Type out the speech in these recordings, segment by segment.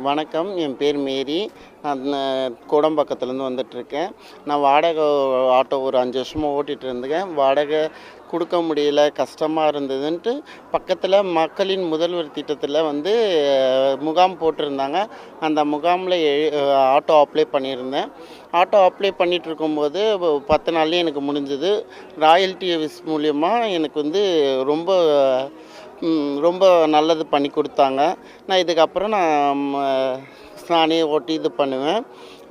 வணக்கம். என் பேர் மேரி. நான் கோடம்பாக்கத்துலேருந்து வந்துட்டுருக்கேன். நான் வாடகை ஆட்டோ ஒரு 5 வருஷமாக ஓட்டிகிட்டு இருந்தேன். வாடகை கொடுக்க முடியல, கஷ்டமாக இருந்ததுன்ட்டு பக்கத்தில் மக்களின் முதல்வர் திட்டத்தில் முகாம் போட்டிருந்தாங்க. அந்த முகாமில் ஆட்டோ அப்ளை பண்ணியிருந்தேன். ஆட்டோ அப்ளை பண்ணிகிட்டு இருக்கும்போது 10 நாள்லேயே எனக்கு முடிஞ்சது. ராயல் டிவிஎஸ் மூலிமா எனக்கு ரொம்ப ரொம்ப நல்லது பண்ணி கொடுத்தாங்க. நான் இதுக்கப்புறம் நானே ஓட்டி இது பண்ணுவேன்.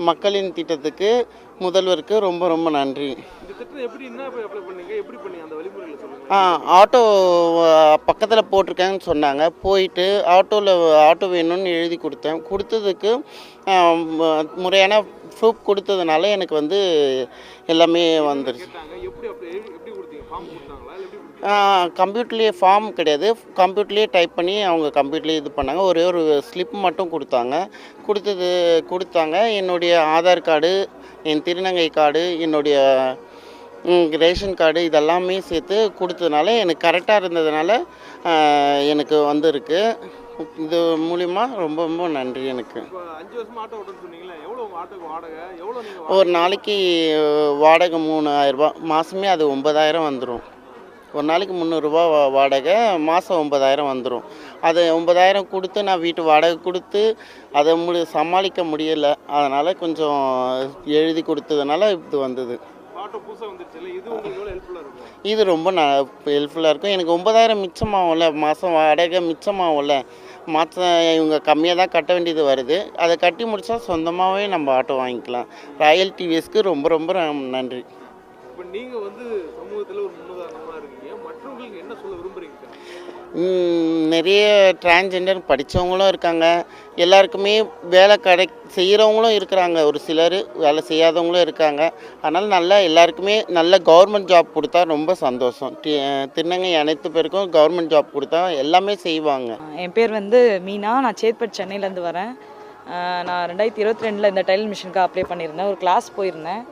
மக்களின் திட்டத்துக்கு முதல்வருக்கு ரொம்ப ரொம்ப நன்றி. ஆட்டோ பக்கத்தில் போட்டிருக்கேன்னு சொன்னாங்க. போயிட்டு ஆட்டோ வேணும்னு எழுதி கொடுத்தேன். கொடுத்ததுக்கு முறையான ப்ரூஃப் கொடுத்ததுனால எனக்கு எல்லாமே வந்துருச்சு. கம்ப்யூட்டர்லேயே ஃபார்ம் கிடையாது, கம்ப்யூட்டர்லேயே டைப் பண்ணி அவங்க கம்ப்யூட்டர்லேயே இது பண்ணாங்க. ஒரே ஒரு ஸ்லிப் மட்டும் கொடுத்தாங்க. என்னுடைய ஆதார் கார்டு, என் திருநங்கை கார்டு, என்னுடைய ரேஷன் கார்டு இதெல்லாமே சேர்த்து கொடுத்ததுனால எனக்கு கரெக்டாக இருந்ததுனால எனக்கு வந்திருக்கு. இது மூலிமா ரொம்ப ரொம்ப நன்றி. எனக்கு ஒரு நாளைக்கு வாடகை 3000 ரூபா, மாதமே அது 9000 வந்துடும். ஒரு நாளைக்கு 300 ரூபா வாடகை, மாதம் 9000 வந்துடும். அது 9000 கொடுத்து நான் வீட்டு வாடகை கொடுத்து அதை சமாளிக்க முடியலை. அதனால் கொஞ்சம் எழுதி கொடுத்ததுனால இது வந்தது. இது ரொம்ப ஹெல்ப்ஃபுல்லாக இருக்கும். எனக்கு 9000 மிச்சமாகும்ல, மாதம் வாடகை மிச்சமாகும்ல. இவங்க கம்மியாக தான் கட்ட வேண்டியது வருது. அதை கட்டி முடித்தா சொந்தமாகவே நம்ம ஆட்டோ வாங்கிக்கலாம். ராயல் டிவிஎஸ்க்கு ரொம்ப ரொம்ப நன்றி. இப்போ நீங்கள் சமூகத்தில் ஒரு முன்னுதாரணமாக இருக்கீங்க, மற்றவங்களுக்கு என்ன சொல்ல விரும்புகிறீங்க? நிறைய டிரான்ஸ்ஜெண்டர் படித்தவங்களும் இருக்காங்க, எல்லாருக்குமே வேலை செய்கிறவங்களும் இருக்கிறாங்க, ஒரு சிலர் வேலை செய்யாதவங்களும் இருக்காங்க. அதனால் எல்லாருக்குமே நல்ல கவர்மெண்ட் ஜாப் கொடுத்தா ரொம்ப சந்தோஷம். திருநங்கை அனைத்து பேருக்கும் கவர்மெண்ட் ஜாப் கொடுத்தா எல்லாமே செய்வாங்க. என் பேர் மீனா. நான் சேத்பட் சென்னையிலேருந்து வரேன். நான் 2022 இந்த டைலர் மிஷினுக்கு அப்ளை பண்ணியிருந்தேன். ஒரு கிளாஸ் போயிருந்தேன்.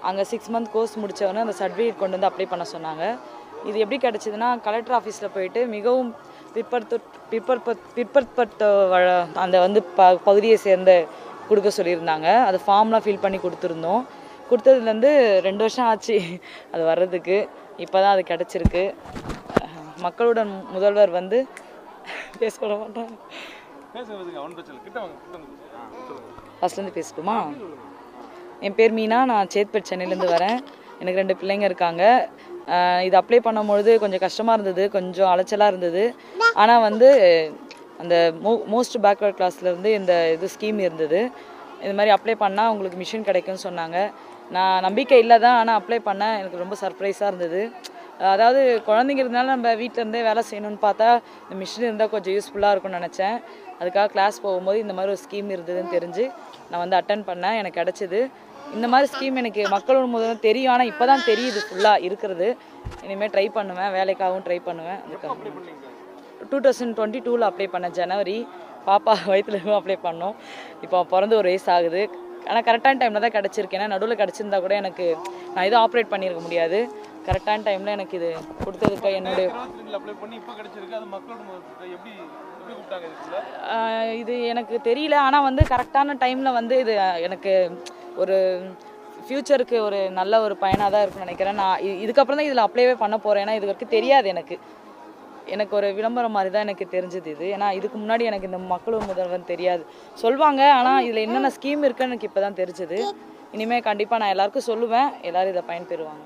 அங்கே 6 மந்த் கோர்ஸ் முடித்தவொடனே அந்த சர்டிஃபிகேட் கொண்டு அப்ளை பண்ண சொன்னாங்க. இது எப்படி கிடச்சிதுன்னா, கலெக்டர் ஆஃபீஸில் போயிட்டு மிகவும் பிற்படுத்தப்பட்ட அந்த பகுதியை சேர்ந்த கொடுக்க சொல்லியிருந்தாங்க. அது ஃபார்ம்லாம் ஃபில் பண்ணி கொடுத்துருந்தோம். கொடுத்ததுலேருந்து 2 வருஷம் ஆச்சு அது வர்றதுக்கு. இப்போ தான் அது கிடச்சிருக்கு. மக்களுடன் முதல்வர் பேச விட மாட்டாங்க. ஃபஸ்ட்லேருந்து பேசட்டுமா? என் பேர் மீனா. நான் சேத்பட் சென்னையிலேருந்து வரேன். எனக்கு 2 பிள்ளைங்க இருக்காங்க. இது அப்ளை பண்ணும்பொழுது கொஞ்சம் கஷ்டமாக இருந்தது, கொஞ்சம் அலைச்சலாக இருந்தது. ஆனால் அந்த மோஸ்ட் பேக்வர்ட் கிளாஸ்லேருந்து இது ஸ்கீம் இருந்தது. இது மாதிரி அப்ளை பண்ணால் உங்களுக்கு மிஷின் கிடைக்கும்னு சொன்னாங்க. நான் நம்பிக்கை இல்லை தான், ஆனால் அப்ளை பண்ணேன். எனக்கு ரொம்ப சர்ப்ரைஸாக இருந்தது. அதாவது குழந்தைங்க இருந்தாலும் நம்ம வீட்டில் இருந்தே வேலை செய்யணும்னு பார்த்தா இந்த மிஷின் இருந்தால் கொஞ்சம் யூஸ்ஃபுல்லாக இருக்கும்னு நினச்சேன். அதுக்காக கிளாஸ் போகும்போது இந்த மாதிரி ஒரு ஸ்கீம் இருந்ததுன்னு தெரிஞ்சு நான் அட்டன் பண்ணேன். எனக்கு கிடச்சிது. இந்த மாதிரி ஸ்கீம் எனக்கு மக்களோட முதல்ல தெரியும், ஆனால் இப்போ தான் தெரியுது ஃபுல்லாக இருக்கிறது. இனிமேல் ட்ரை பண்ணுவேன், வேலைக்காகவும் ட்ரை பண்ணுவேன். அதுக்காக 2022 அப்ளை பண்ணேன், ஜனவரி. பாப்பா வயிற்றுல அப்ளை பண்ணோம். இப்போ பிறந்து ஒரு வயசு ஆகுது. ஆனால் கரெக்டான டைமில் தான் கிடச்சிருக்கு. ஏன்னா நடுவில் கிடச்சிருந்தா கூட நான் எதுவும் ஆப்ரேட் பண்ணியிருக்க முடியாது. கரெக்டான டைமில் எனக்கு இது கொடுத்ததுக்கு என்னுடைய இது எனக்கு தெரியல. ஆனால் கரெக்டான டைமில் இது எனக்கு ஒரு ஃப்யூச்சருக்கு ஒரு நல்ல ஒரு பயனாக தான் இருக்குன்னு நினைக்கிறேன். நான் இதுக்கப்புறம் தான் இதில் அப்ளைவே பண்ண போகிறேன். ஏன்னா இது வரைக்கும் தெரியாது எனக்கு ஒரு விளம்பரம் மாதிரி தான் எனக்கு தெரிஞ்சது இது. ஏன்னா இதுக்கு முன்னாடி எனக்கு இந்த மக்களோட முதல்வர் தெரியாது, சொல்லுவாங்க. ஆனால் இதில் என்னென்ன ஸ்கீம் இருக்குன்னு எனக்கு இப்போ தான் தெரிஞ்சது. இனிமேல் கண்டிப்பாக நான் எல்லாருக்கும் சொல்லுவேன், எல்லோரும் இதை பயன்பெறுவாங்க.